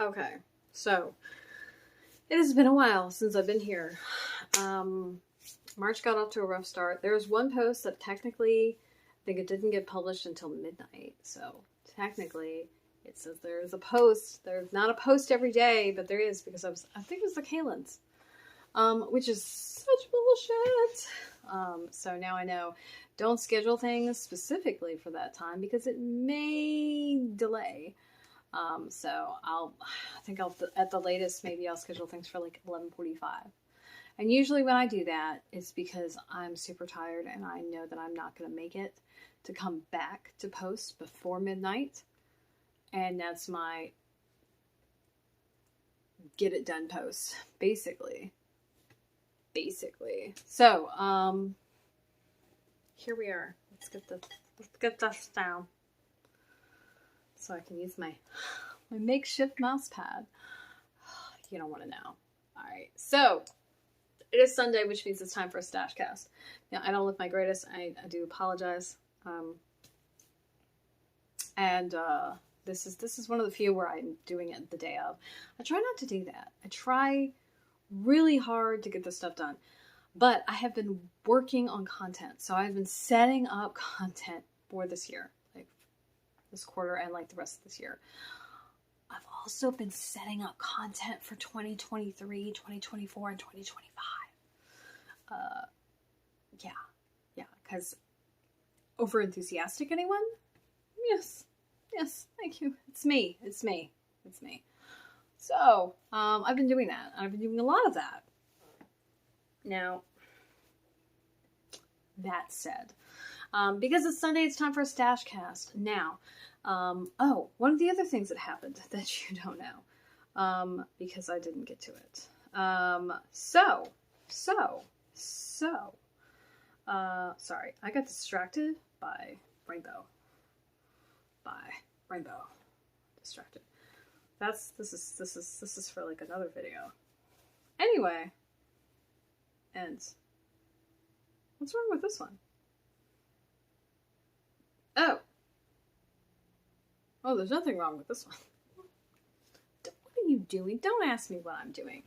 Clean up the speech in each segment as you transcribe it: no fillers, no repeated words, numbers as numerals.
Okay, so it has been a while since I've been here. March got off to a rough start. There was one post that technically, I think it didn't get published until midnight. So technically, it says there is a post. There's not a post every day, but there is because I think it was the Kalins, which is such bullshit. So now I know, don't schedule things specifically for that time because it may delay. So I think at the latest, maybe I'll schedule things for like 11:45. And usually when I do that, it's because I'm super tired and I know that I'm not going to make it to come back to post before midnight. And that's my get it done post, basically. So, here we are. Let's get this down. So I can use my makeshift mouse pad. You don't want to know. Alright, so it is Sunday, which means it's time for a Stashcast. Now, I don't look my greatest. I do apologize. This is one of the few where I'm doing it the day of. I try not to do that. I try really hard to get this stuff done. But I have been working on content. So I've been setting up content for this year. Like this quarter and like the rest of this year. I've also been setting up content for 2023, 2024, and 2025. Yeah, because over-enthusiastic, anyone? Yes, thank you. It's me. So, I've been doing that. I've been doing a lot of that. Now, that said, because it's Sunday, it's time for a Stashcast. Now, one of the other things that happened that you don't know, because I didn't get to it. Sorry, I got distracted by Rainbow. Distracted. This is for like another video. Anyway, and what's wrong with this one? Oh, there's nothing wrong with this one. What are you doing? Don't ask me what I'm doing.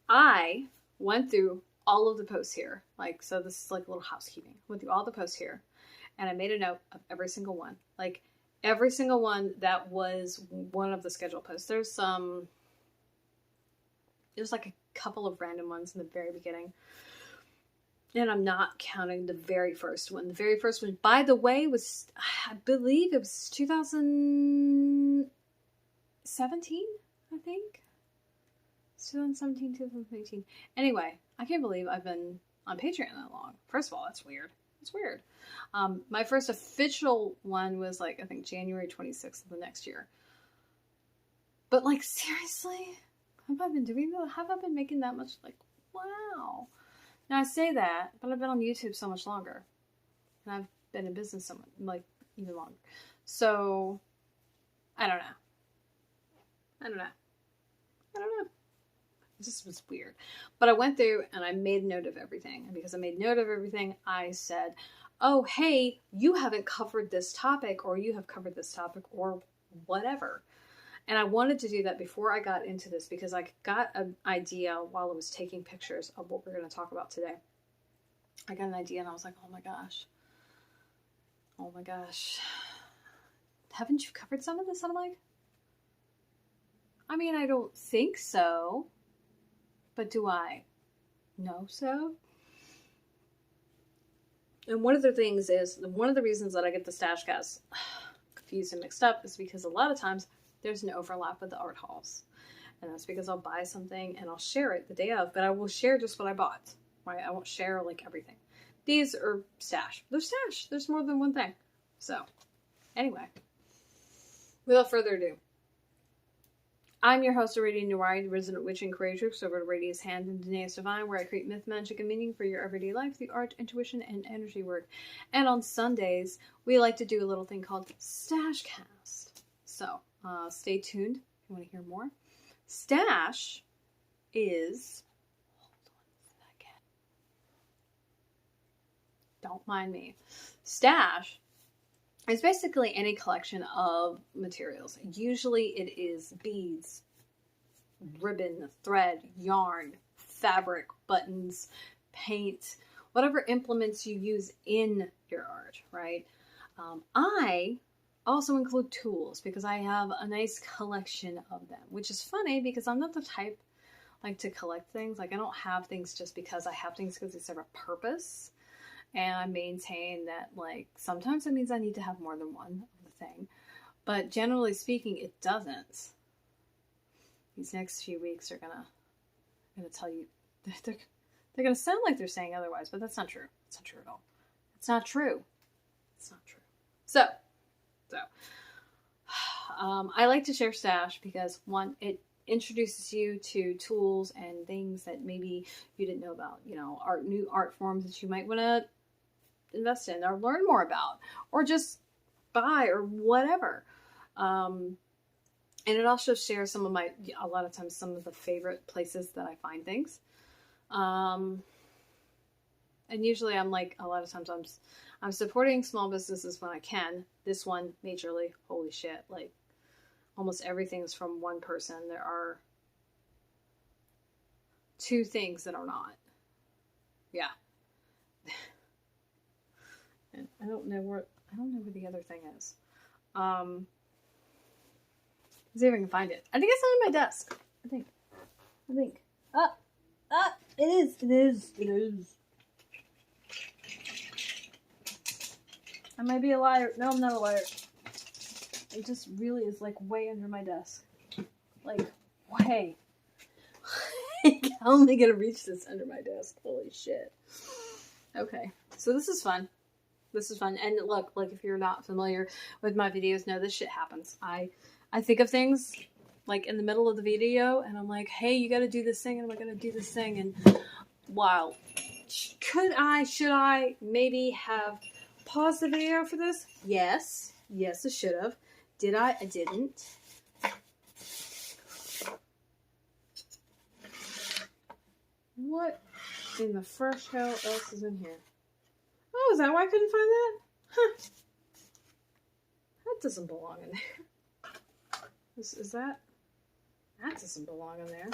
I went through all of the posts here. So this is like a little housekeeping. Went through all the posts here. And I made a note of every single one. Like, every single one that was one of the scheduled posts. There's like a couple of random ones in the very beginning. And I'm not counting the very first one. The very first one, by the way, was, I believe it was 2017, I think. 2017, 2018. Anyway, I can't believe I've been on Patreon that long. First of all, that's weird. It's weird. My first official one was like, I think January 26th of the next year. But like, seriously? Have I been doing that? Have I been making that much? Like, wow. Now I say that, but I've been on YouTube so much longer. And I've been in business so much, like, even longer. So, I don't know. It just was weird. But I went through and I made note of everything. And because I made note of everything, I said, oh, hey, you haven't covered this topic, or you have covered this topic, or whatever. And I wanted to do that before I got into this because I got an idea while I was taking pictures of what we're going to talk about today. I got an idea and I was like, oh my gosh. Haven't you covered some of this? And I'm like, I mean, I don't think so. But do I know so? And one of the things is, one of the reasons that I get the Stashcast confused and mixed up is because a lot of times there's an overlap with the art hauls. And that's because I'll buy something and I'll share it the day of, but I will share just what I bought, right? I won't share like everything. These are Stash. They're Stash. There's more than one thing. So, anyway, without further ado, I'm your host, Aradia, the resident witch and creatrix over at Aradia's Hand and Danae's Divine, where I create myth, magic, and meaning for your everyday life through art, intuition, and energy work. And on Sundays, we like to do a little thing called Stashcast. So, stay tuned if you want to hear more. Stash is... Hold on a second. Don't mind me. Stash It's basically any collection of materials. Usually it is beads, ribbon, thread, yarn, fabric, buttons, paint, whatever implements you use in your art, right? I also include tools because I have a nice collection of them, which is funny because I'm not the type like to collect things. Like I don't have things just because I have things because they serve a purpose. And I maintain that like sometimes it means I need to have more than one of the thing. But generally speaking, it doesn't. These next few weeks are gonna tell you they're gonna sound like they're saying otherwise, but that's not true. It's not true at all. It's not true. It's not true. So I like to share Stash because one, it introduces you to tools and things that maybe you didn't know about. You know, new art forms that you might want to invest in or learn more about, or just buy or whatever. And it also shares some of a lot of times, some of the favorite places that I find things. And usually I'm like, a lot of times I'm supporting small businesses when I can. This one, majorly, holy shit, like almost everything's from one person. There are 2 things that are not. Yeah. And I don't know where the other thing is. Let's see if I can find it. I think it's under my desk. I think. It is. I might be a liar. No, I'm not a liar. It just really is like way under my desk. Like, way. How am I gonna reach this under my desk? Holy shit. Okay, so this is fun. And look, like if you're not familiar with my videos, no, this shit happens. I think of things like in the middle of the video and I'm like, hey, you gotta do this thing, and I'm gonna do this thing, and wow. Should I maybe have paused the video for this? Yes, I should have. Did I? I didn't. What in the fresh hell else is in here? Oh, is that why I couldn't find that? Huh. That doesn't belong in there. Is that? That doesn't belong in there.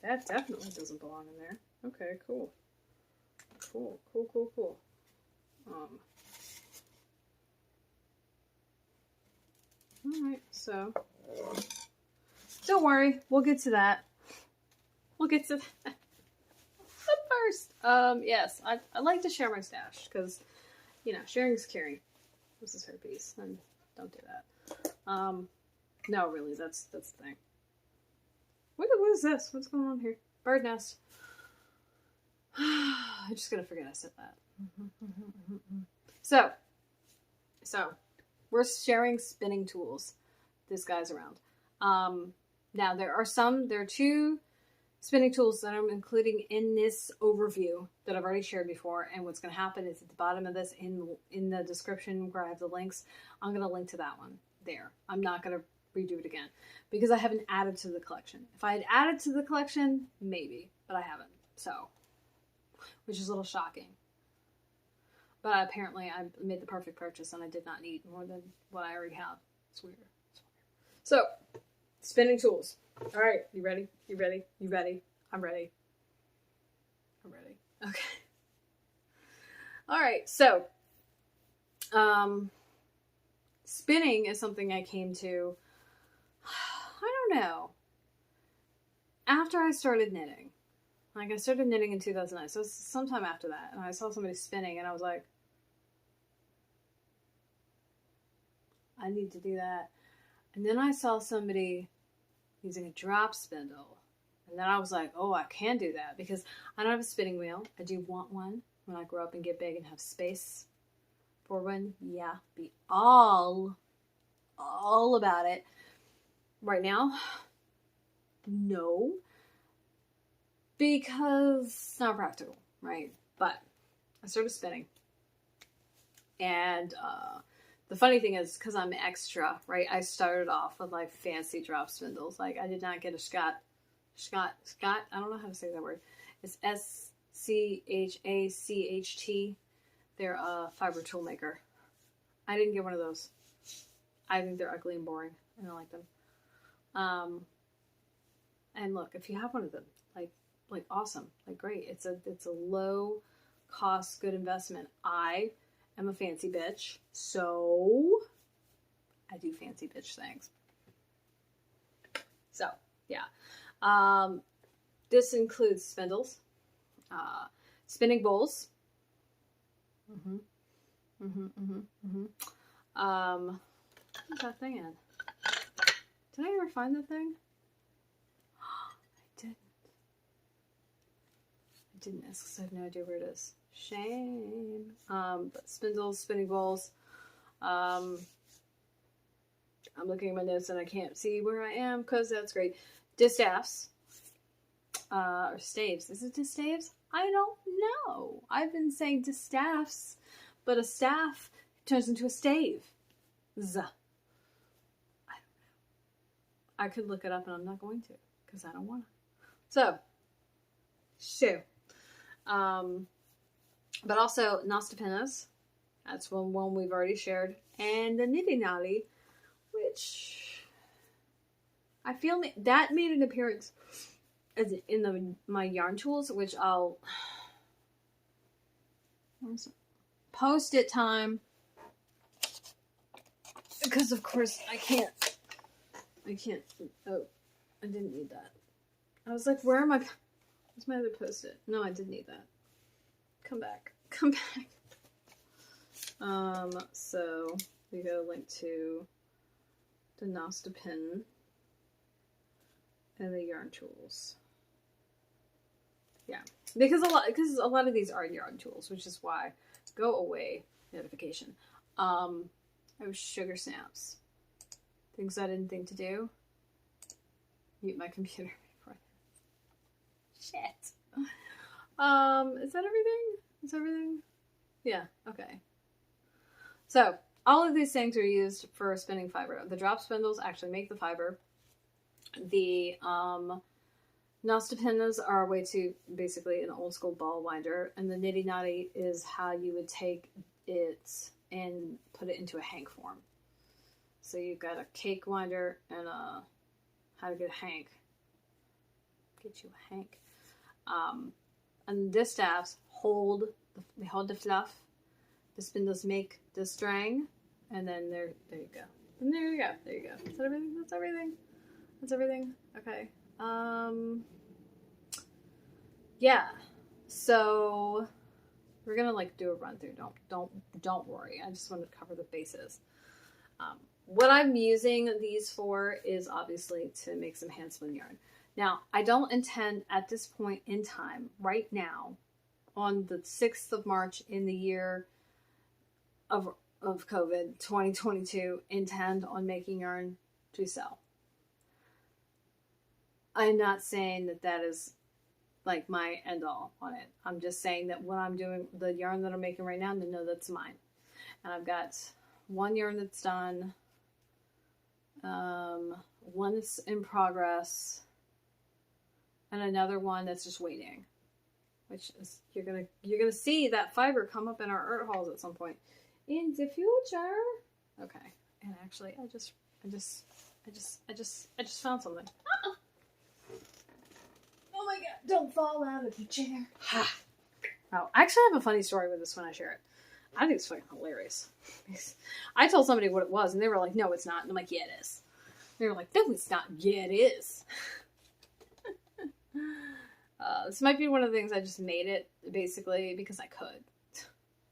That definitely doesn't belong in there. Okay, cool. Cool. Alright, so don't worry, we'll get to that. But first, yes, I like to share my stash because, you know, sharing is caring. This is her piece, and don't do that. No, really, that's the thing. What is this? What's going on here? Bird nest. I'm just gonna forget I said that. So we're sharing spinning tools. This guy's around. Now there are 2 spinning tools that I'm including in this overview that I've already shared before. And what's going to happen is at the bottom of this, in the description where I have the links, I'm going to link to that one there. I'm not going to redo it again because I haven't added to the collection. If I had added to the collection, maybe, but I haven't. So, which is a little shocking. But apparently I made the perfect purchase and I did not need more than what I already have. It's weird. So, spinning tools. All right, you ready? I'm ready. Okay. All right, so spinning is something I came to, I don't know, after I started knitting. Like, I started knitting in 2009, so sometime after that, and I saw somebody spinning, and I was like, I need to do that. And then I saw somebody using a drop spindle, and then I was like, oh, I can do that, because I don't have a spinning wheel. I do want one when I grow up and get big and have space for one. Yeah, be all about it. Right now, no, because it's not practical, right? But I started spinning, and the funny thing is, because I'm extra, right, I started off with like fancy drop spindles. Like, I did not get a Scott, I don't know how to say that word. It's CHACHT. They're a fiber tool maker. I didn't get one of those. I think they're ugly and boring. I don't like them. And look, if you have one of them, like awesome, like great. It's a low cost, good investment. I am a fancy bitch, so I do fancy bitch things. So yeah, this includes spindles, spinning bowls. What's that thing in? Did I ever find the thing? I didn't because I have no idea where it is. Shame. But spindles, spinning bowls. I'm looking at my notes and I can't see where I am because that's great. Distaffs. Or staves. Is it distaffs? I don't know. I've been saying distaffs, but a staff turns into a stave. I don't know. I could look it up and I'm not going to because I don't want to. So, shoe. But also nostepinnes. That's one we've already shared. And the noddy, which I feel that made an appearance in my yarn tools, which I'll post-it time, because of course I can't. Oh, I didn't need that. I was like, where am I? Where's my other post-it? No, I did need that. Come back. So we got a link to the nostepin and the yarn tools. Yeah, because a lot of these are yarn tools, which is why go away notification. I have sugar snaps. Things I didn't think to do. Mute my computer before. Shit. Is that everything? Is everything? Yeah. Okay. So all of these things are used for spinning fiber. The drop spindles actually make the fiber. The nostepinnes are a way to basically an old school ball winder, and the niddy is how you would take it and put it into a hank form. So you've got a cake winder and how to get a hank. Get you a hank. And the distaffs hold the fluff. The spindles make the string, and then there you go. And there you go. Is that everything? That's everything. Okay. Yeah. So we're gonna do a run through. Don't worry. I just wanted to cover the bases. What I'm using these for is obviously to make some hand spun yarn. Now, I don't intend at this point in time, right now, on the 6th of March in the year of COVID 2022, intend on making yarn to sell. I'm not saying that is my end all on it. I'm just saying that what I'm doing, the yarn that I'm making right now, to know that's mine. And I've got one yarn that's done, one that's in progress, and another one that's just waiting. Which is you're gonna see that fiber come up in our art halls at some point in the future. Okay, and actually, I just found something. Oh my god! Don't fall out of the chair. Oh, I actually have a funny story with this when I share it. I think it's fucking hilarious. I told somebody what it was, and they were like, "No, it's not." And I'm like, "Yeah, it is." They were like, "No, it's not." Yeah, it is. This might be one of the things I just made it, basically, because I could.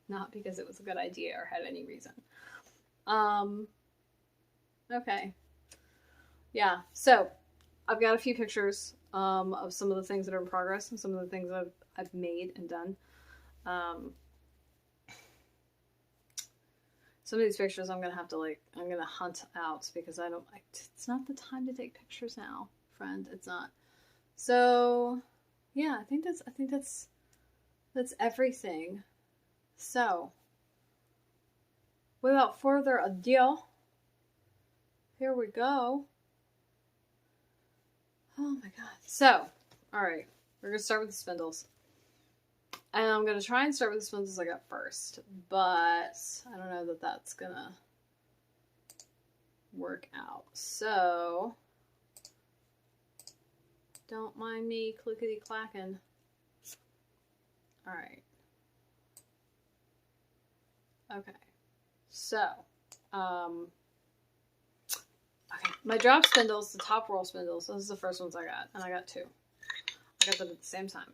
Not because it was a good idea or had any reason. Okay. Yeah, so I've got a few pictures of some of the things that are in progress and some of the things I've made and done. Some of these pictures I'm gonna have to I'm gonna hunt out because it's not the time to take pictures now, friend. It's not. So yeah, I think that's everything. So without further ado, here we go. Oh my god. So, alright, we're gonna start with the spindles. And I'm going to try and start with the spindles I got first, but I don't know that that's going to work out. So, don't mind me clickety-clacking. Alright. Okay. So, okay, my drop spindles, the top roll spindles, those are the first ones I got, and I got 2. I got them at the same time.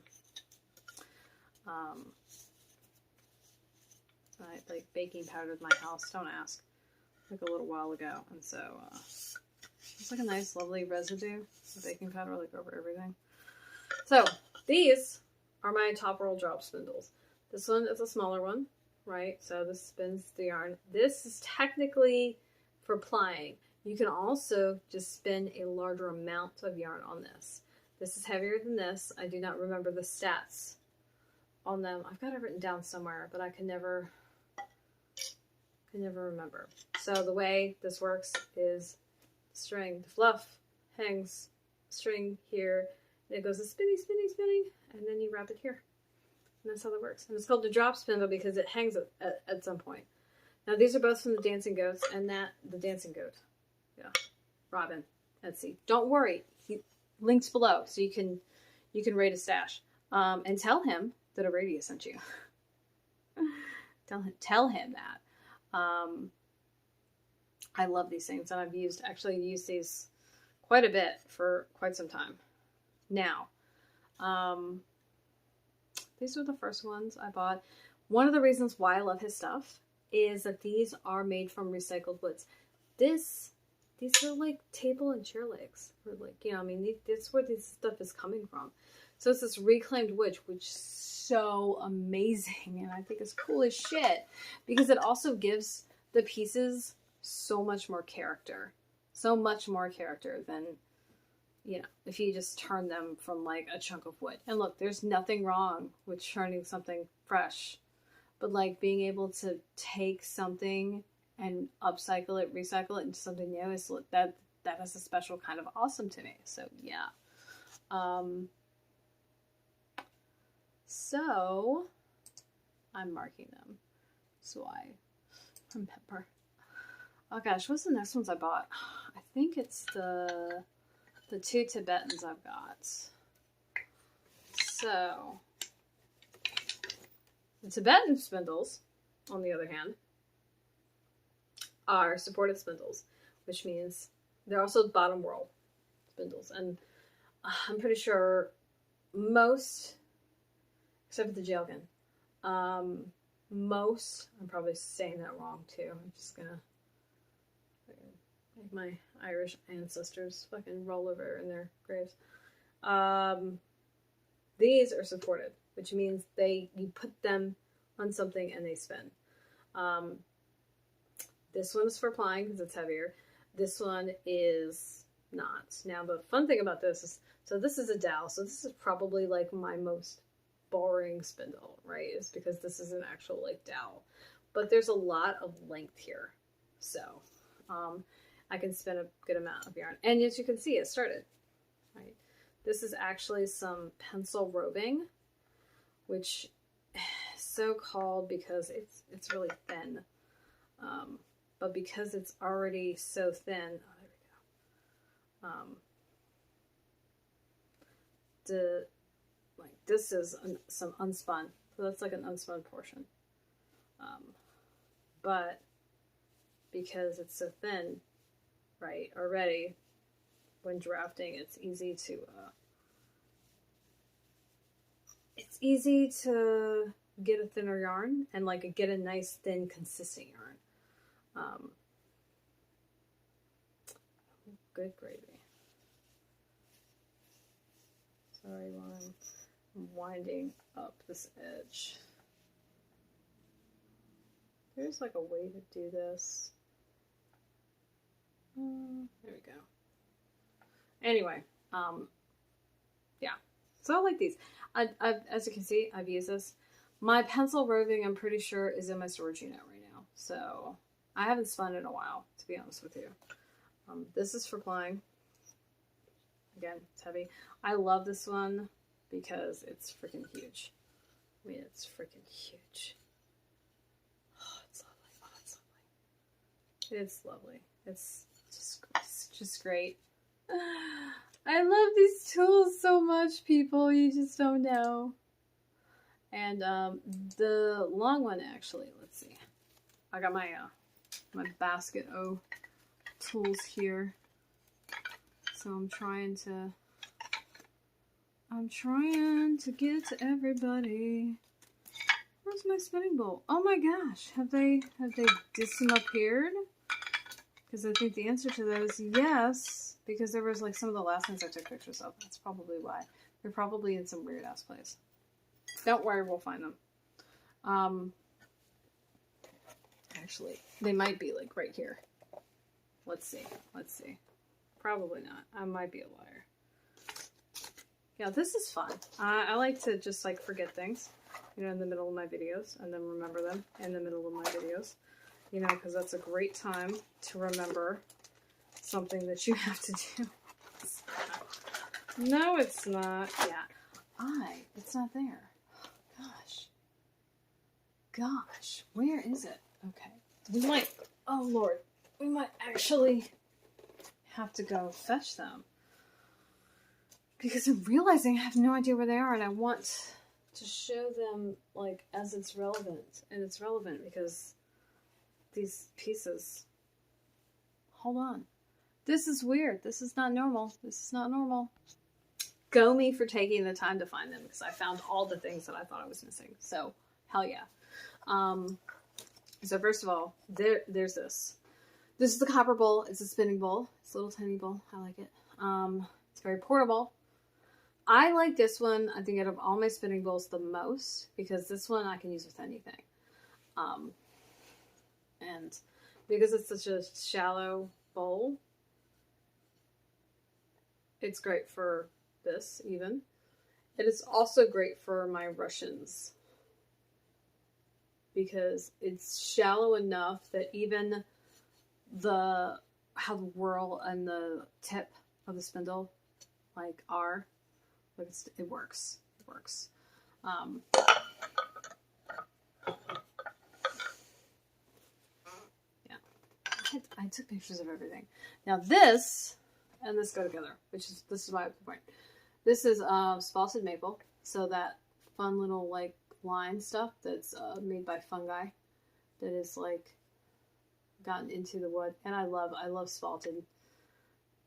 I like baking powdered my house, don't ask, like a little while ago, and so it's like a nice lovely residue of baking powder like over everything. So these are my top roll drop spindles. This one is a smaller one, right? So this spins the yarn. This is technically for plying. You can also just spin a larger amount of yarn on this. This is heavier than this. I do not remember the stats on them. I've got it written down somewhere, but I can never remember. So the way this works is string, the fluff hangs string here, and it goes a spinny, spinny, spinning, and then you wrap it here. And that's how that works. And it's called the drop spindle because it hangs at some point. Now these are both from the Dancing Goats, and the Dancing Goat, yeah, Robin, Etsy. Don't worry, links below so you can rate a stash, and tell him that Aradia sent you. tell him that. I love these things, and I've actually used these quite a bit for quite some time now. These are the first ones I bought. One of the reasons why I love his stuff is that these are made from recycled woods. These are like table and chair legs, or like, you know, I mean, that's where this stuff is coming from. So it's this reclaimed wood, which is so amazing, and I think it's cool as shit because it also gives the pieces so much more character than, you know, if you just turn them from like a chunk of wood. And look, there's nothing wrong with turning something fresh, but like being able to take something and upcycle it, recycle it into something new is that is a special kind of awesome to me. So yeah. So I'm marking them so I remember. Oh gosh, what's the next ones I bought? I think it's the 2 Tibetans I've got. So the Tibetan spindles, on the other hand, are supported spindles, which means they're also bottom roll spindles. And I'm pretty sure most, except for the Jelgan, most, I'm probably saying that wrong too. I'm just gonna make my Irish ancestors fucking roll over in their graves. These are supported, which means you put them on something and they spin. This one is for plying because it's heavier. This one is not. Now the fun thing about this is, so this is a dowel, so this is probably like my most boring spindle, right? It's because this is an actual like dowel, but there's a lot of length here, so I can spin a good amount of yarn. And as you can see, it started, right? This is actually some pencil roving, which is so called because it's really thin. But because it's already so thin, oh, there we go. This is some unspun, so that's like an unspun portion. But because it's so thin, right, already, when drafting, it's easy to get a thinner yarn and like get a nice thin consistent yarn. Good gravy. Sorry while I'm winding up this edge. There's like a way to do this. There we go. Anyway, yeah. So I like these. I've, as you can see, I've used this. My pencil roving, I'm pretty sure, is in my storage unit right now. So I haven't spun in a while, to be honest with you. This is for plying. Again, it's heavy. I love this one because it's freaking huge. I mean, it's freaking huge. Oh, it's lovely. Oh, it's lovely. It's lovely. It's just great. I love these tools so much, people. You just don't know. And the long one, actually, let's see. I got my my basket O tools here. So I'm trying to get it to everybody. Where's my spinning bowl? Oh my gosh, have they disappeared? Because I think the answer to that is yes, because there was like some of the last ones I took pictures of. That's probably why. They're probably in some weird ass place. Don't worry, we'll find them. Actually, they might be like right here. Let's see. Let's see. Probably not. I might be a liar. Yeah, this is fun. I like to just like forget things, you know, in the middle of my videos, and then remember them in the middle of my videos, you know, because that's a great time to remember something that you have to do. No, it's not. Yeah. It's not there. Gosh, where is it? Okay. We might, oh Lord, we might actually have to go fetch them. Because I'm realizing I have no idea where they are, and I want to show them, like, as it's relevant. And it's relevant because these pieces, hold on. This is weird. This is not normal. This is not normal. Go me for taking the time to find them, because I found all the things that I thought I was missing. So, hell yeah. So first of all, there's this. This is the copper bowl. It's a spinning bowl. It's a little tiny bowl. I like it. It's very portable. I like this one, I think, out of all my spinning bowls the most, because this one I can use with anything. And because it's such a shallow bowl, it's great for this, even. It is also great for my Russians, because it's shallow enough that even how the whirl and the tip of the spindle like are, but it works. It works. Yeah, I took pictures of everything. Now this and this go together, this is my point. This is spalted maple, so that fun little like line stuff that's made by fungi that is like gotten into the wood, and I love spalted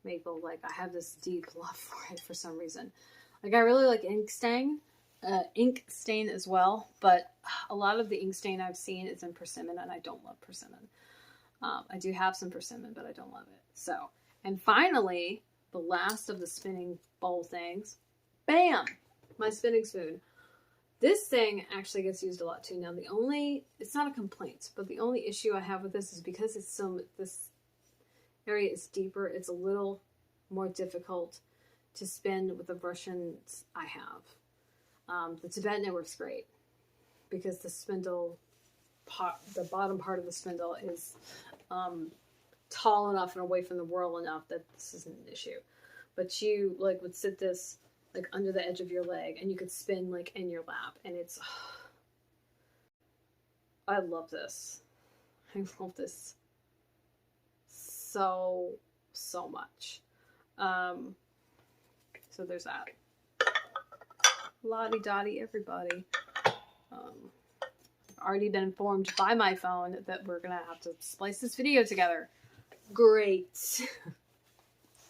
maple. Like, I have this deep love for it for some reason. Like, I really like ink stain as well, but a lot of the ink stain I've seen is in persimmon, and I don't love persimmon. I do have some persimmon, but I don't love it. So, and finally, the last of the spinning bowl things, bam, my spinning spoon. This thing actually gets used a lot too. Now, it's not a complaint, but the only issue I have with this is because this area is deeper, it's a little more difficult to spin with the Russians I have. The Tibetan works great because the spindle, the bottom part of the spindle is tall enough and away from the whirl enough that this isn't an issue. But you like would sit this like under the edge of your leg, and you could spin like in your lap, and it's, I love this. I love this so much. So there's that. Lottie dottie, everybody. I've already been informed by my phone that we're gonna have to splice this video together. Great.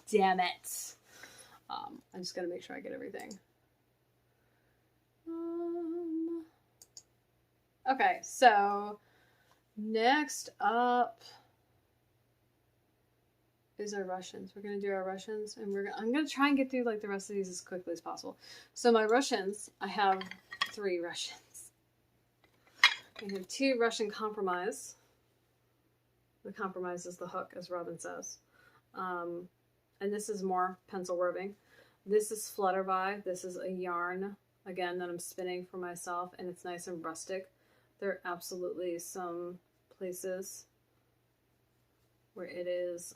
Damn it. I'm just gonna make sure I get everything. Okay, so next up is our Russians. We're gonna do our Russians, and I'm gonna try and get through like the rest of these as quickly as possible. So my Russians, I have 3 Russians. I have 2 Russian compromise. The compromise is the hook, as Robin says. And this is more pencil roving. This is Flutterby. This is a yarn, again, that I'm spinning for myself, and it's nice and rustic. There are absolutely some places where it is,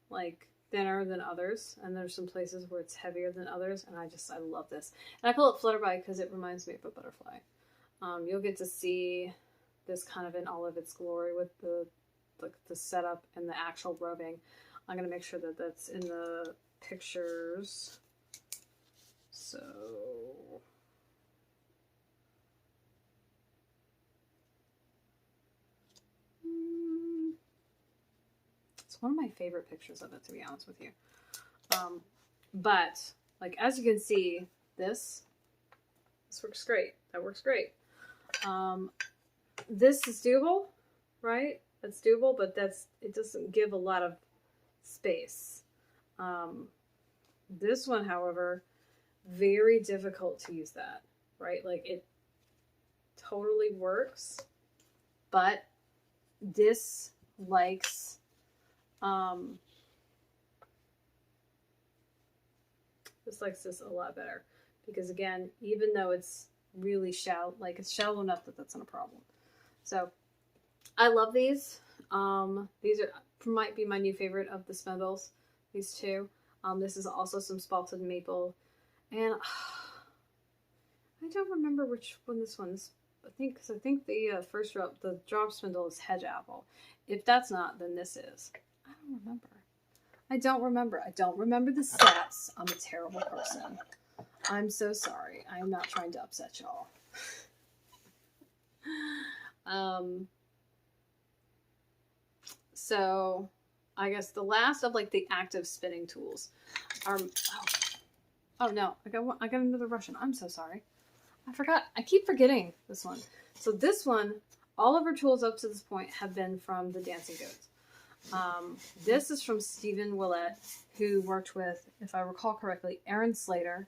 like, thinner than others, and there's some places where it's heavier than others, and I love this. And I call it Flutterby because it reminds me of a butterfly. You'll get to see this kind of in all of its glory with the setup and the actual roving. I'm going to make sure that that's in the pictures. So it's one of my favorite pictures of it, to be honest with you. But like, as you can see, this works great. That works great. This is doable, right? That's doable, but it doesn't give a lot of space. This one, however, very difficult to use that, right? Like, it totally works, but this likes this a lot better, because again, even though it's really shallow, like it's shallow enough that that's not a problem. So I love these. These might be my new favorite of the spindles, these two. This is also some spalted maple, and I don't remember which one this one is. I think the first drop, the drop spindle, is hedge apple. If that's not, then this is. I don't remember. I don't remember the stats. I'm a terrible person. I'm so sorry. I am not trying to upset y'all. So I guess the last of like the active spinning tools are, oh no, I got another Russian. I'm so sorry. I forgot. I keep forgetting this one. So this one, all of our tools up to this point have been from the Dancing Goats. This is from Stephen Willett, who worked with, if I recall correctly, Aaron Slater.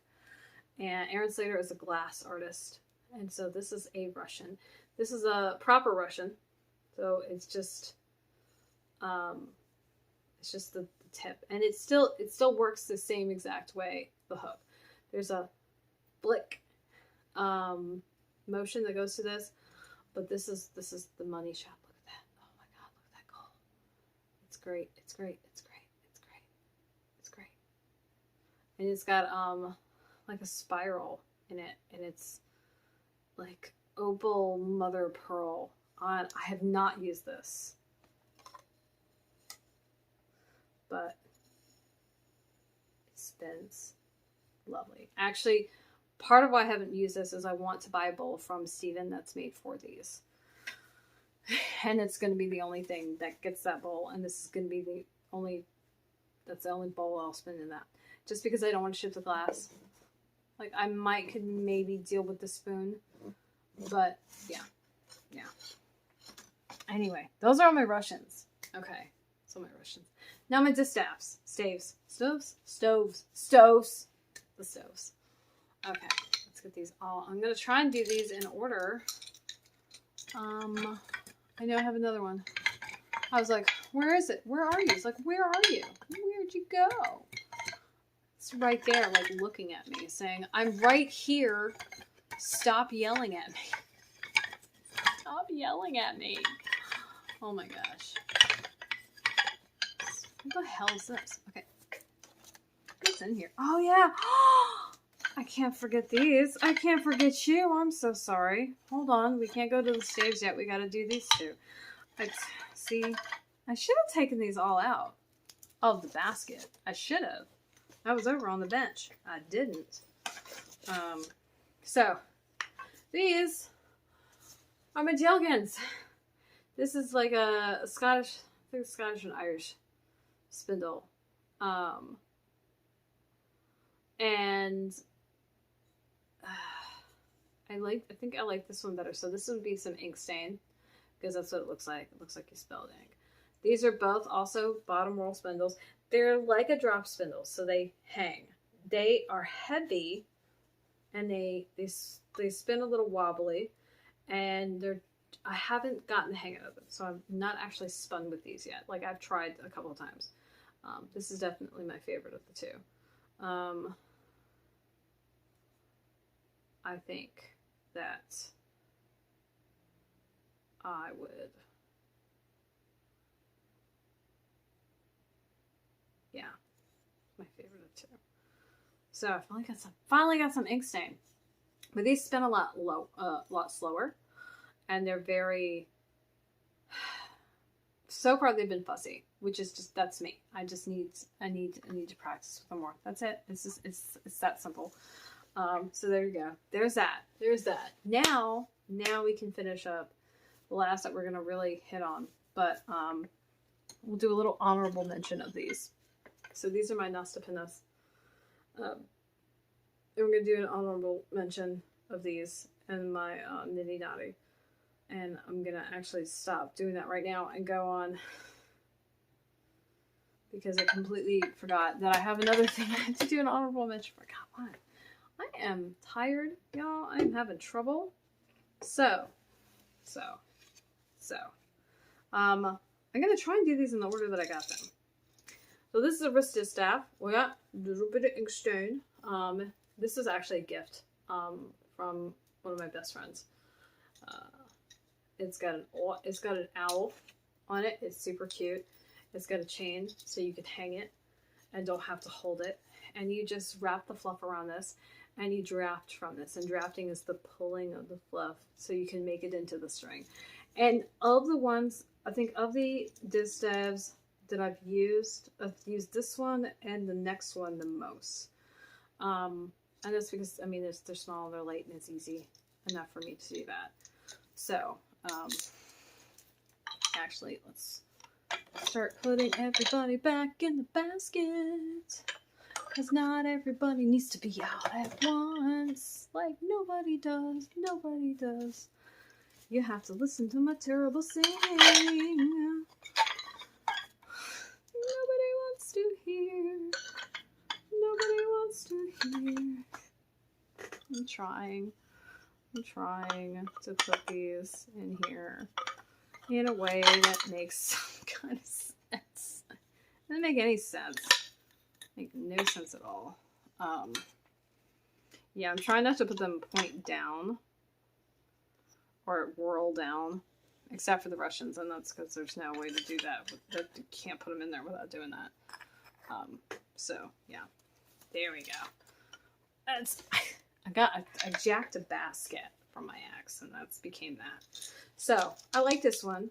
And Aaron Slater is a glass artist. And so this is a Russian. This is a proper Russian. So it's just the tip. And it still works the same exact way, the hook. There's a flick motion that goes to this. But this is the money shot. Look at that. Oh my god, look at that goal. It's great. It's great. It's great. It's great. It's great. And it's got like a spiral in it, and it's like opal mother of pearl. I have not used this, but it spins lovely. Actually, part of why I haven't used this is I want to buy a bowl from Steven that's made for these. And it's going to be the only thing that gets that bowl, and this is going to be that's the only bowl I'll spin in that. Just because I don't want to ship the glass. Like, I could maybe deal with the spoon, but yeah. Anyway, those are all my Russians. Okay, so my Russians. Now my distaffs, stoves. The stoves. Okay, let's get these all. I'm gonna try and do these in order. I know I have another one. I was like, where is it? Where are you? It's like, where are you? Where'd you go? It's right there, like looking at me, saying, I'm right here. Stop yelling at me. Stop yelling at me. Oh my gosh. What the hell is this? Okay. What's in here? Oh yeah. I can't forget these. I can't forget you. I'm so sorry. Hold on. We can't go to the staves yet. We got to do these two. See, I should have taken these all out of the basket. I should have. I was over on the bench. I didn't. So, these are my Jelgans. This is like a Scottish, I think Scottish and Irish spindle. And I think I like this one better. So this would be some ink stain, because that's what it looks like. It looks like you spelled ink. These are both also bottom roll spindles. They're like a drop spindle, so they hang. They are heavy, and they spin a little wobbly, and I haven't gotten the hang of it, so I've not actually spun with these yet. Like, I've tried a couple of times. This is definitely my favorite of the two. I think that I would, yeah, So I finally got some ink stain. But these spin a lot slower, and they're very. So far, they've been fussy, which is just that's me. I need to practice with them more. That's it. It's that simple. So there you go. There's that. Now we can finish up the last that we're gonna really hit on. But we'll do a little honorable mention of these. So these are my nostepinnes. And we're going to do an honorable mention of these and my niddy noddy. And I'm going to actually stop doing that right now and go on because I completely forgot that I have another thing I have to do an honorable mention for. God, why? I am tired, y'all. I'm having trouble. So. I'm going to try and do these in the order that I got them. So this is a wrist distaff. We got a little bit of ink stain. This is actually a gift from one of my best friends. It's got an owl on it. It's super cute. It's got a chain so you can hang it and don't have to hold it. And you just wrap the fluff around this and you draft from this. And drafting is the pulling of the fluff so you can make it into the string. And of the ones, I think of the distaffs that I've used this one and the next one the most. And that's because, I mean, they're small, they're light, and it's easy enough for me to do that. So, actually, let's start putting everybody back in the basket. Because not everybody needs to be out at once. Like, nobody does. You have to listen to my terrible singing. Nobody wants to hear. I'm trying to put these in here in a way that makes some kind of sense. Doesn't make any sense. Make no sense at all. Yeah, I'm trying not to put them point down or whirl down, except for the Russians, and that's because there's no way to do that. You can't put them in there without doing that. So yeah, there we go. I jacked a basket from my axe, and that's became that. So I like this one.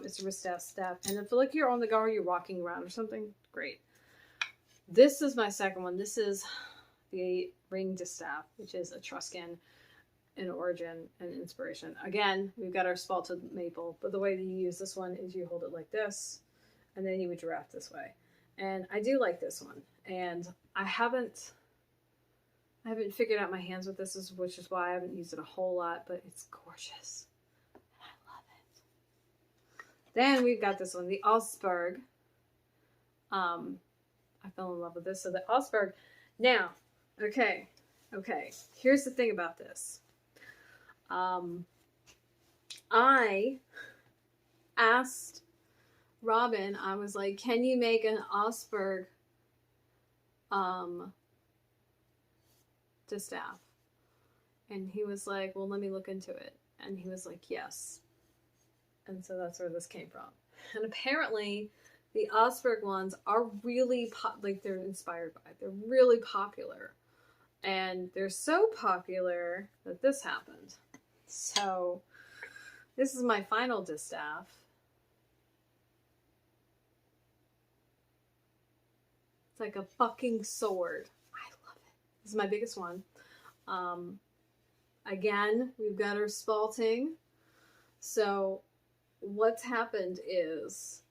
It's a wrist staff, and if like you're on the go or you're walking around or something, great. This is my second one. This is the ring distaff, which is Etruscan in origin and inspiration. Again, we've got our spalted maple, but the way that you use this one is you hold it like this, and then you would draft this way. And I do like this one, and I haven't figured out my hands with this, which is why I haven't used it a whole lot, but it's gorgeous. And I love it. Then we've got this one, the Augsburg. I fell in love with this. So the Augsburg. Now, okay. Here's the thing about this. I asked Robin, I was like, can you make an Augsburg distaff? And he was like, well, let me look into it. And he was like, yes. And so that's where this came from. And apparently the Augsburg ones are really they're inspired by it. They're really popular. And they're so popular that this happened. So this is my final distaff. It's like a fucking sword. I love it. This is my biggest one. Again, we've got our spalting. So what's happened is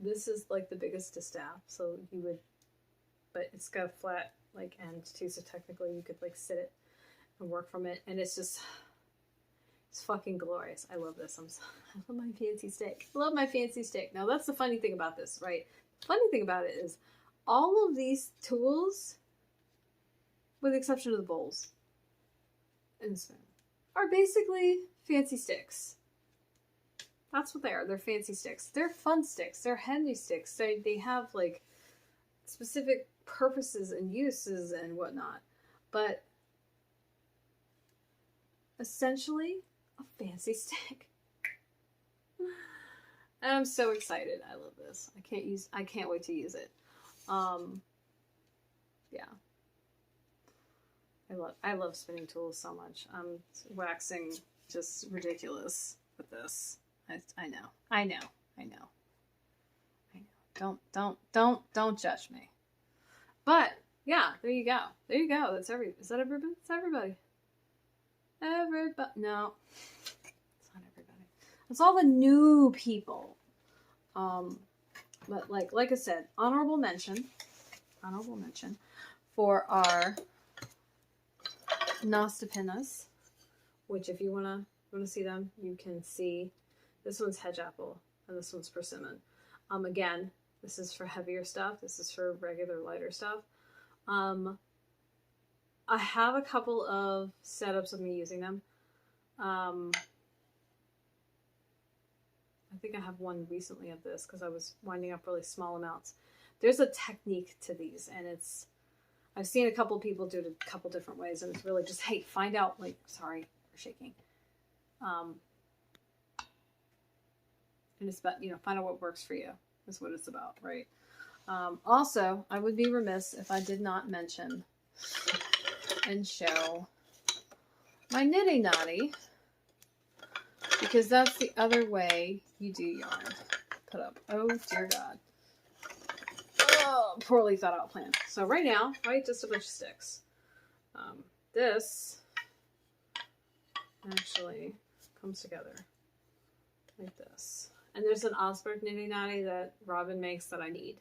this is like the biggest distaff. So you would, but it's got a flat like end too. So technically you could like sit it and work from it. And it's fucking glorious. I love this. I love my fancy stick. I love my fancy stick. Now that's the funny thing about this, right? The funny thing about it is all of these tools, with the exception of the bowls and the spoon, are basically fancy sticks. That's what they are. They're fancy sticks. They're fun sticks. They're handy sticks. They have like specific purposes and uses and whatnot. But essentially a fancy stick. And I'm so excited. I love this. I can't wait to use it. Yeah. I love spinning tools so much. I'm waxing just ridiculous with this. I know. Don't judge me. But yeah, there you go. Is that everybody? It's everybody. Everybody. No, it's not everybody. It's all the new people. But like I said, honorable mention for our nostepinnes, which if you wanna see them, you can see. This one's hedge apple and this one's persimmon. Again, this is for heavier stuff. This is for regular lighter stuff. I have a couple of setups of me using them. I think I have one recently of this because I was winding up really small amounts. There's a technique to these, and I've seen a couple people do it a couple different ways, and it's really just, hey, find out, like, sorry for shaking. And it's about, find out what works for you is what it's about, right? Also, I would be remiss if I did not mention and show my niddy noddy, because that's the other way you do yarn. Put up. Oh, dear God. Oh, poorly thought out plan. So right now, right, just a bunch of sticks. This actually comes together like this. And there's an Osberg niddy noddy that Robin makes that I need.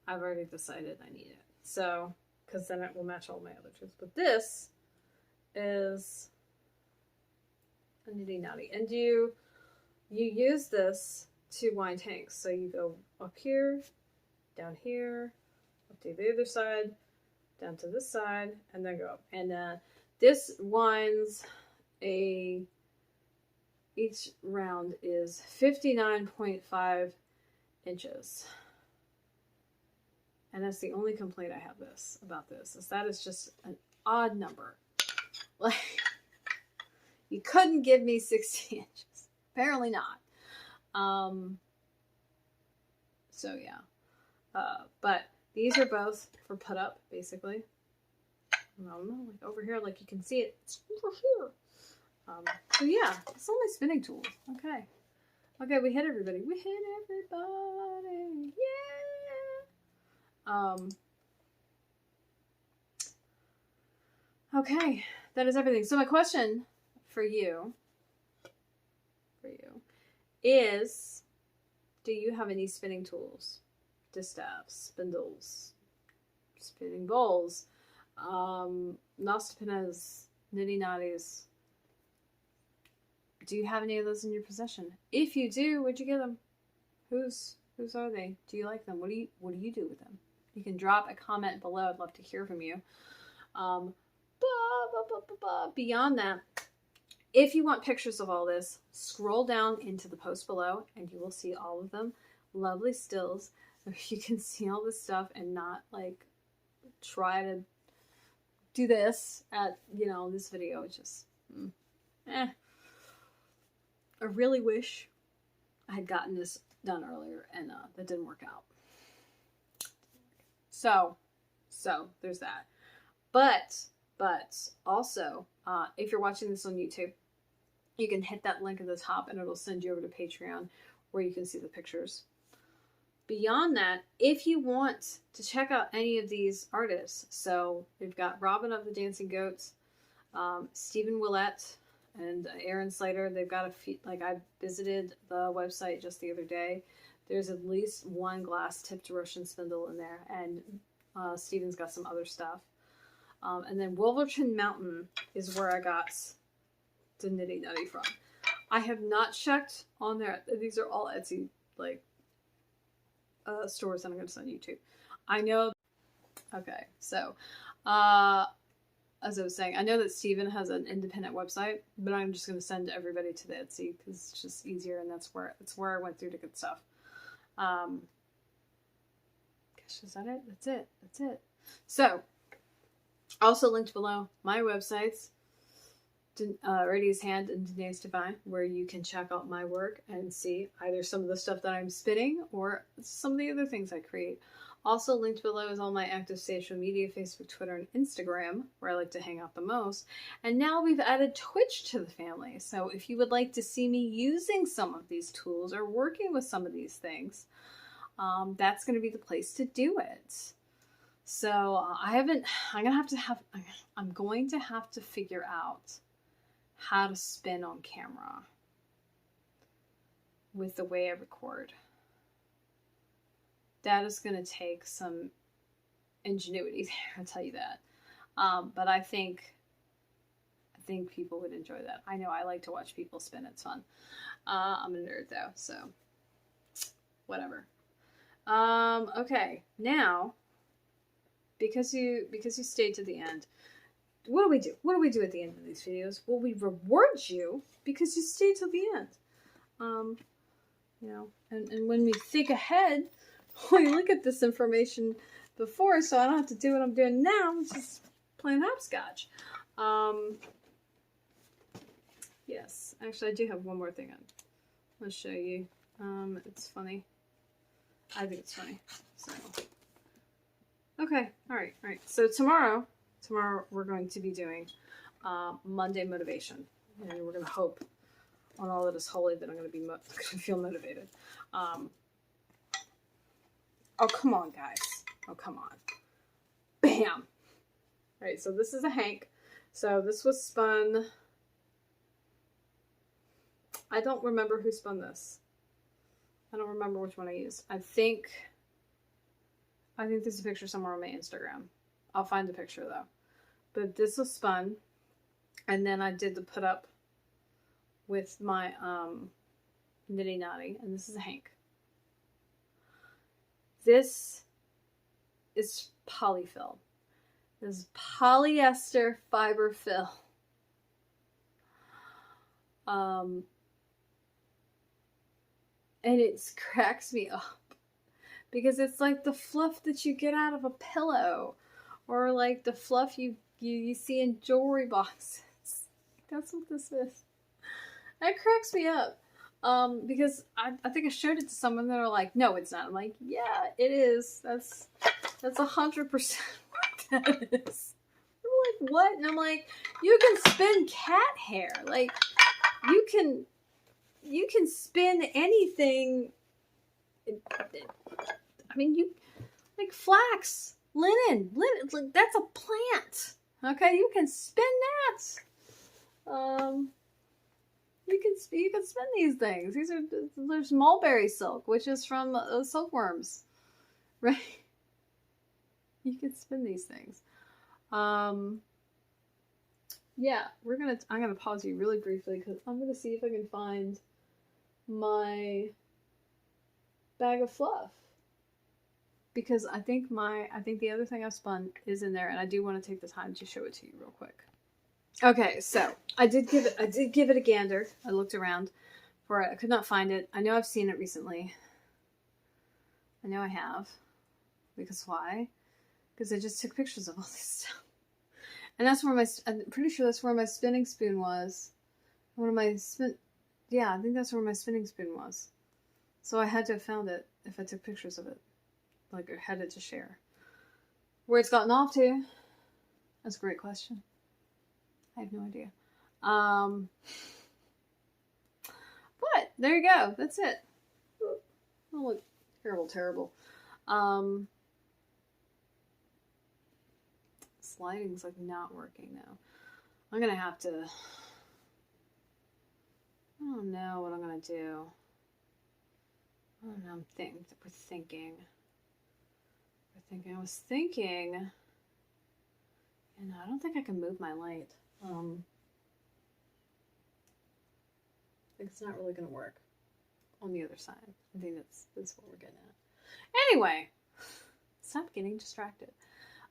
I've already decided I need it. So, because then it will match all my other tools. But this is a niddy noddy. And you use this to wind hanks. So you go up here, down here, up to the other side, down to this side, and then go up. And this winds each round is 59.5 inches. And that's the only complaint I have about this, is that is just an odd number. Like, you couldn't give me 60 inches. Apparently not. So yeah. But these are both for put up, basically. Like over here, like you can see it. It's over here. So yeah, it's only spinning tools. Okay. Okay, we hit everybody. We hit everybody. Yeah. Okay, that is everything. So my question for you is, do you have any spinning tools? Distaffs, spindles, spinning bowls, nostepinnes, niddy noddies. Do you have any of those in your possession? If you do, where'd you get them? Whose are they? Do you like them? What do you do with them? You can drop a comment below. I'd love to hear from you. Beyond that, if you want pictures of all this, scroll down into the post below and you will see all of them. Lovely stills. You can see all this stuff and not like try to do this at, this video. It's just, I really wish I had gotten this done earlier, and that didn't work out. So there's that. But also, if you're watching this on YouTube, you can hit that link at the top and it'll send you over to Patreon where you can see the pictures. Beyond that, if you want to check out any of these artists, so we've got Robin of the Dancing Goats, Stephen Willett, and Aaron Slater. They've got a few, like I visited the website just the other day. There's at least one glass tipped Russian spindle in there, and Stephen's got some other stuff. And then Wolverton Mountain is where I got the niddy noddy from. I have not checked on there. These are all Etsy stores that I'm going to send YouTube. I know. Okay, so as I was saying, I know that Stephen has an independent website, but I'm just going to send everybody to the Etsy because it's just easier, and that's where I went through to get stuff. Gosh, is that it? That's it. So, also linked below my websites, Aradia's Hand and Danae's Divine, where you can check out my work and see either some of the stuff that I'm spinning or some of the other things I create. Also linked below is all my active social media, Facebook, Twitter, and Instagram, where I like to hang out the most. And now we've added Twitch to the family. So if you would like to see me using some of these tools or working with some of these things, that's going to be the place to do it. So I'm going to have to figure out how to spin on camera with the way I record. That is going to take some ingenuity there, I'll tell you that. But I think people would enjoy that. I know I like to watch people spin. It's fun. I'm a nerd though, so whatever. Okay, now because you stayed to the end, what do we do? What do we do at the end of these videos? Well, we reward you because you stayed till the end. You know, and when we think ahead, we look at this information before, so I don't have to do what I'm doing now, which is playing hopscotch. Yes, actually, I do have one more thing I'm going to show you. It's funny. I think it's funny. So, okay, all right. So tomorrow we're going to be doing Monday motivation, and we're going to hope on all that is holy that I'm going to feel motivated. Oh, come on, guys. Oh, come on. Bam! All right, so this is a hank. So this was spun. I don't remember who spun this. I don't remember which one I used. I think there's a picture somewhere on my Instagram. I'll find the picture, though. But this was spun. And then I did the put up with my niddy noddy. And this is a hank. This is polyfill. This is polyester fiber fill. And it cracks me up because it's like the fluff that you get out of a pillow, or like the fluff you see in jewelry boxes. That's what this is. That cracks me up. Because I think I showed it to someone that are like, no, it's not. I'm like, yeah, it is. That's 100% what that is. They're like, what? And I'm like, you can spin cat hair. Like, you can spin anything. I mean, you like flax, linen. Like, that's a plant. Okay, you can spin that. You can spin these things. There's mulberry silk, which is from silkworms, right? You can spin these things. Yeah, I'm gonna pause you really briefly because I'm gonna see if I can find my bag of fluff, because I think the other thing I've spun is in there, and I do want to take the time to show it to you real quick. Okay, so I did give it a gander. I looked around for it. I could not find it. I know I've seen it recently. I know I have. Because why? Because I just took pictures of all this stuff. And that's where I'm pretty sure that's where my spinning spoon was. Yeah, I think that's where my spinning spoon was. So I had to have found it if I took pictures of it. Like, I had it to share. Where it's gotten off to? That's a great question. I have no idea. But there you go. That's it. Oh, look. Terrible. Sliding's like not working now. I'm gonna have to. I don't know what I'm gonna do. I don't know. We're thinking. I was thinking. You know, I don't think I can move my light. It's not really going to work on the other side. I think that's what we're getting at. Anyway, stop getting distracted.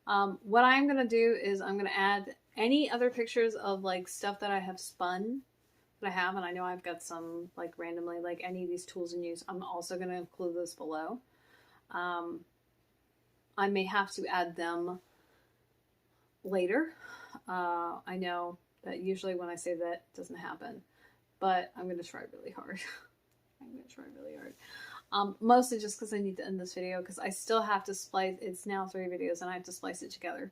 What I'm going to do is I'm going to add any other pictures of like stuff that I have spun that I have, and I know I've got some like randomly, like any of these tools in use. I'm also going to include those below. I may have to add them later. I know that usually when I say that, it doesn't happen, but I'm going to try really hard. Mostly just because I need to end this video, because I still have to splice. It's now 3 videos, and I have to splice it together.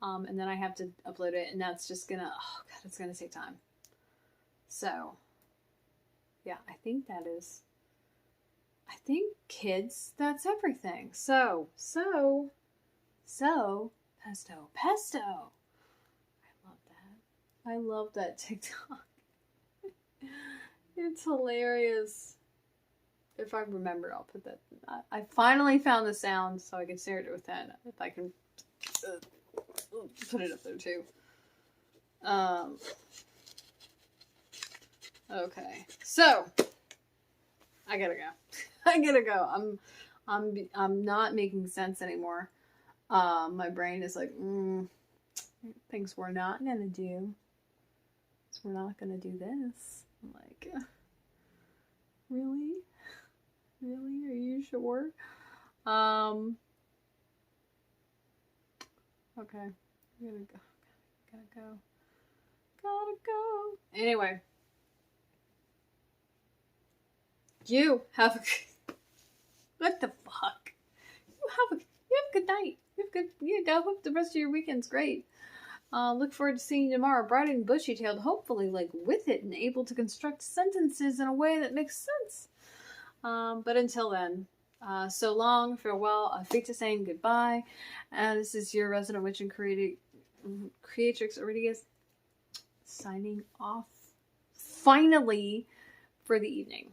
And then I have to upload it, and that's just gonna, oh god, it's gonna take time. So, yeah, I think kids, that's everything. So, pesto. I love that. I love that TikTok. It's hilarious. If I remember, I'll put that. I finally found the sound, so I can share it with that. If I can put it up there too. Okay, so I gotta go. I gotta go. I'm not making sense anymore. My brain is like, things we're not gonna do. So we're not gonna do this. I'm like, really? Really? Are you sure? Okay. Gotta go. Anyway. You have a... What the fuck? You have a good night. I hope the rest of your weekend's great. Look forward to seeing you tomorrow, bright and bushy-tailed, hopefully, like, with it and able to construct sentences in a way that makes sense. But until then, so long, farewell, auf Wiedersehen, goodbye. This is your resident witch and creatrix Aradia signing off, finally, for the evening.